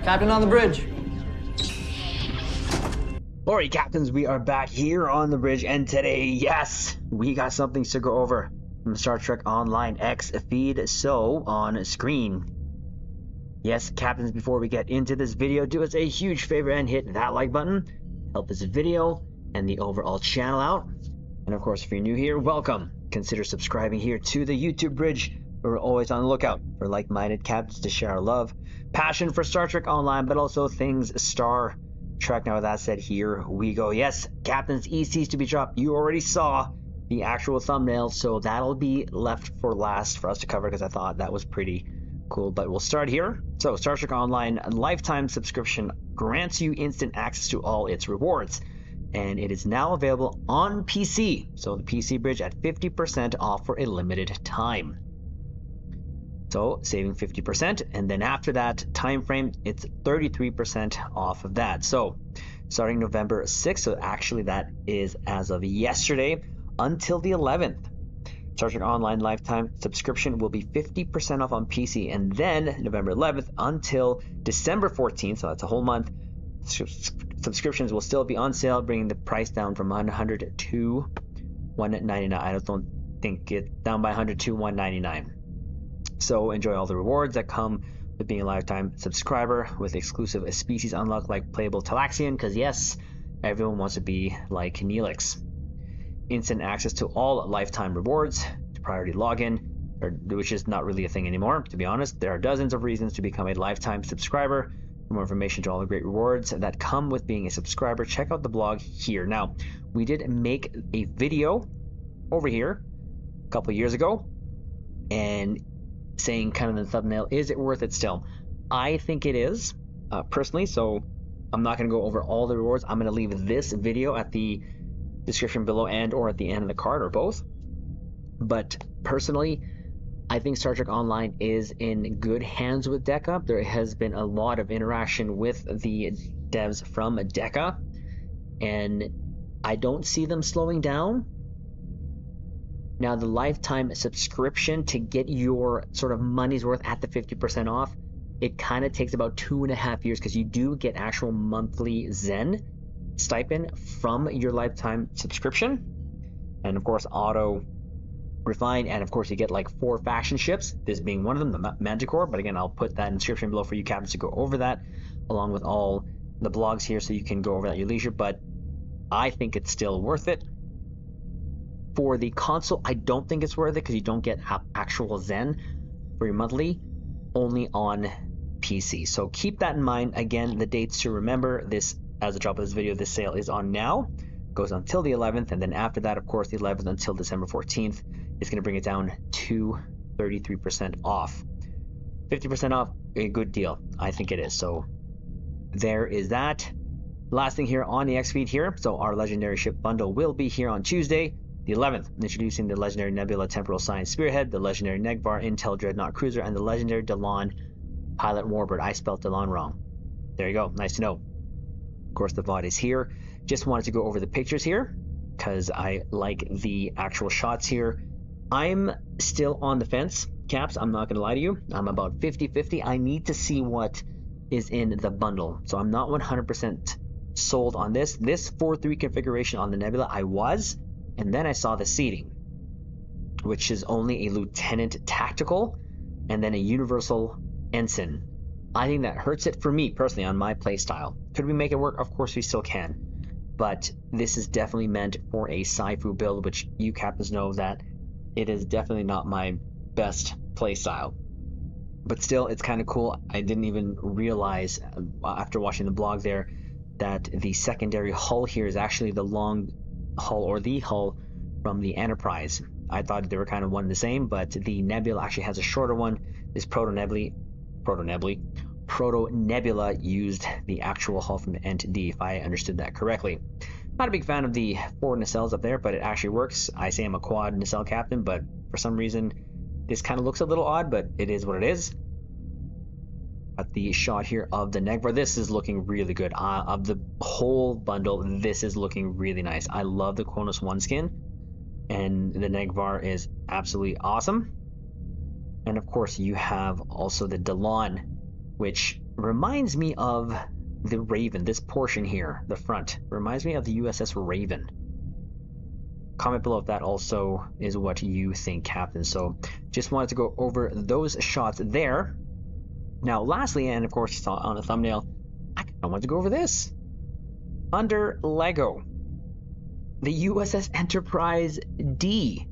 Captain on the bridge. Alright, captains, we are back here on the bridge, and today, yes, we got something to go over from Star Trek Online X feed, so on screen. Yes, captains, before we get into this video, do us a huge favor and hit that like button. Help this video and the overall channel out. And of course, if you're new here, welcome. Consider subscribing here to the YouTube bridge, where we're always on the lookout for like-minded captains to share our love, passion for Star Trek Online, but also things Star Trek. Now with that said, here we go. Yes, captains, ECs to be dropped. You already saw the actual thumbnail, so that'll be left for last for us to cover because I thought that was pretty cool. But we'll start here. So Star Trek Online lifetime subscription grants you instant access to all its rewards, and it is now available on PC. So the PC bridge at 50% off for a limited time. So saving 50%, and then after that time frame, it's 33% off of that. So starting November 6th, so actually that is as of yesterday, until the 11th. Star Trek Online lifetime subscription will be 50% off on PC, and then November 11th until December 14th, so that's a whole month, subscriptions will still be on sale, bringing the price down from $100 to $199. I don't think it's down by $100 to $199. So enjoy all the rewards that come with being a lifetime subscriber, with exclusive species unlocked like playable Talaxian, because yes, everyone wants to be like Neelix. Instant access to all lifetime rewards, to priority login, which is not really a thing anymore, to be honest. There are dozens of reasons to become a lifetime subscriber. For more information to all the great rewards that come with being a subscriber, check out the blog here. Now, we did make a video over here a couple years ago, and saying kind of in the thumbnail, is it worth it still? I think it is, personally, so I'm not going to go over all the rewards. I'm going to leave this video at the description below and or at the end of the card, or both. But personally, I think Star Trek Online is in good hands with DECA. There has been a lot of interaction with the devs from DECA, and I don't see them slowing down. Now, the lifetime subscription, to get your sort of money's worth at the 50% off, it kind of takes about 2.5 years, because you do get actual monthly Zen stipend from your lifetime subscription. And of course, auto refine, and of course you get like 4 faction ships, this being one of them, the Manticore. But again, I'll put that in the description below for you captains to go over that, along with all the blogs here, so you can go over that at your leisure. But I think it's still worth it. For the console, I don't think it's worth it, because you don't get actual Zen for your monthly, only on PC. So keep that in mind. Again, the dates to remember this as the drop of this video, this sale is on now, goes until the 11th, and then after that, of course, the 11th until December 14th is going to bring it down to 33% off. 50% off, a good deal. I think it is. So there is that. Last thing here on the X feed here, so our legendary ship bundle will be here on Tuesday the 11th, introducing the legendary Nebula Temporal Science Spearhead, the legendary negh'var Intel Dreadnought Cruiser, and the legendary Delon Pilot Warbird. I spelled Delon wrong. There you go. Nice to know. Of course, the VOD is here. Just wanted to go over the pictures here, because I like the actual shots here. I'm still on the fence, Caps. I'm not going to lie to you. I'm about 50-50. I need to see what is in the bundle. So I'm not 100% sold on this. This 4-3 configuration on the Nebula, I was. And then I saw the seating, which is only a lieutenant tactical and then a universal ensign. I think that hurts it for me personally on my playstyle. Could we make it work? Of course we still can. But this is definitely meant for a Sci-Fu build, which you captains know that it is definitely not my best playstyle. But still, it's kind of cool. I didn't even realize after watching the blog there that the secondary hull here is actually the long hull, or the hull from the Enterprise. I thought they were kind of one and the same, but the Nebula actually has a shorter one. This Proto Nebula used the actual hull from the Ent-D, if I understood that correctly. Not a big fan of the 4 nacelles up there, but it actually works. I say I'm a quad nacelle captain, but for some reason this kind of looks a little odd, but it is what it is. At the shot here of the negh'var, this is looking really good. Of the whole bundle, this is looking really nice. I love the Kronos 1 skin, and the negh'var is absolutely awesome. And of course you have also the Delon, which reminds me of the Raven. This portion here, the front, reminds me of the USS Raven. Comment below if that also is what you think, Captain. So just wanted to go over those shots there. Now, lastly, and of course you saw on the thumbnail, I kind of want to go over this. Under LEGO, the USS Enterprise D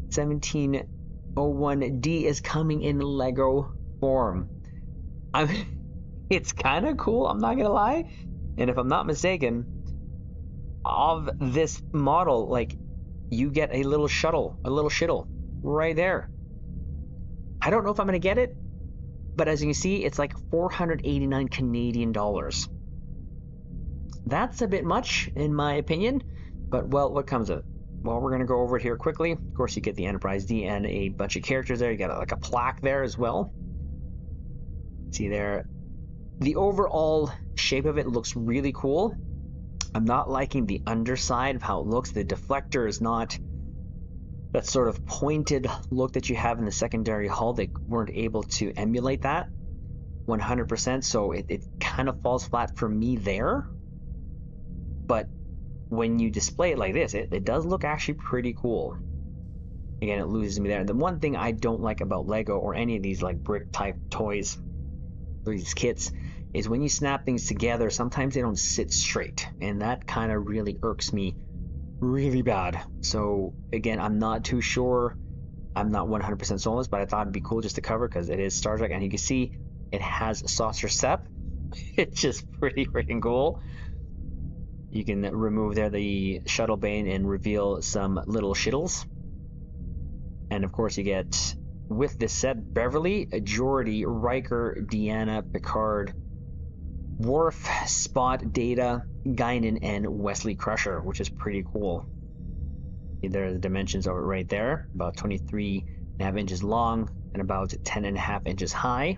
1701D is coming in LEGO form. It's kind of cool, I'm not gonna lie. And if I'm not mistaken, of this model, like, you get a little shuttle, a little shittle right there. I don't know if I'm gonna get it, but as you can see, it's like 489 Canadian dollars. That's a bit much, in my opinion, but well, what comes of it? Well, we're gonna go over it here quickly. Of course, you get the Enterprise D and a bunch of characters there. You got like a plaque there as well. See there, the overall shape of it looks really cool. I'm not liking the underside of how it looks. The deflector is not that sort of pointed look that you have in the secondary hull. They weren't able to emulate that 100%, so it kind of falls flat for me there. But when you display it like this, it does look actually pretty cool. Again, it loses me there. The one thing I don't like about LEGO or any of these like brick type toys, these kits, is when you snap things together, sometimes they don't sit straight, and that kind of really irks me really bad. So again, I'm not too sure. I'm not 100% sold on this, but I thought it'd be cool just to cover because it is Star Trek, and you can see it has saucer step. It's just pretty freaking cool. You can remove there the shuttle bay and reveal some little shittles. And of course you get, with this set, Beverly, Geordi, Riker, Deanna, Picard, Worf, Spot, Data, Guinan, and Wesley Crusher, which is pretty cool. There are the dimensions of it right there, about 23.5 inches long and about 10.5 inches high.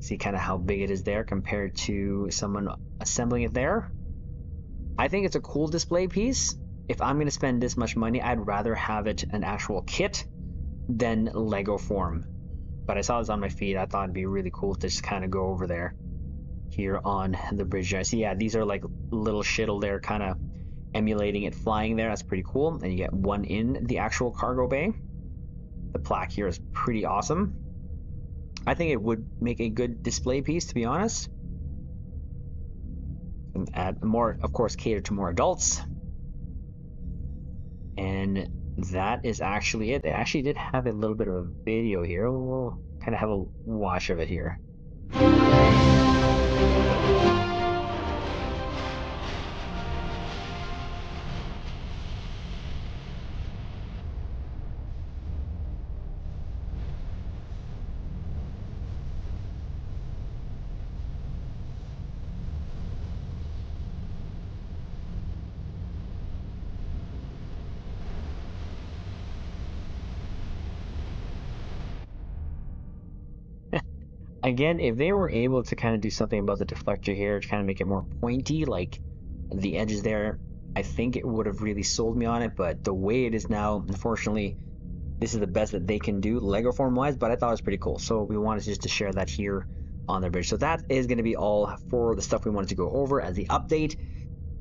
See kind of how big it is there compared to someone assembling it there. I think it's a cool display piece. If I'm going to spend this much money, I'd rather have it an actual kit than LEGO form. But I saw this on my feed. I thought it'd be really cool to just kind of go over there here on the bridge. I see, yeah, these are like little shittle there, kind of emulating it flying there. That's pretty cool. And you get one in the actual cargo bay. The plaque here is pretty awesome. I think it would make a good display piece, to be honest. And add more, of course, cater to more adults. And that is actually it. They actually did have a little bit of a video here. We'll kind of have a watch of it here. Again, if they were able to kind of do something about the deflector here to kind of make it more pointy, like the edges there, I think it would have really sold me on it. But the way it is now, unfortunately, this is the best that they can do LEGO form wise, but I thought it was pretty cool. So we wanted just to share that here on the bridge. So that is going to be all for the stuff we wanted to go over as the update.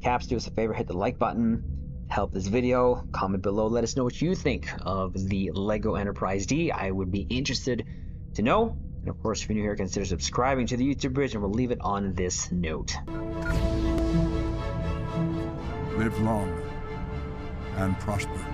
Caps, do us a favor, hit the like button, help this video, comment below, let us know what you think of the LEGO Enterprise D. I would be interested to know. And of course, if you're new here, consider subscribing to the YouTube bridge, and we'll leave it on this note. Live long and prosper.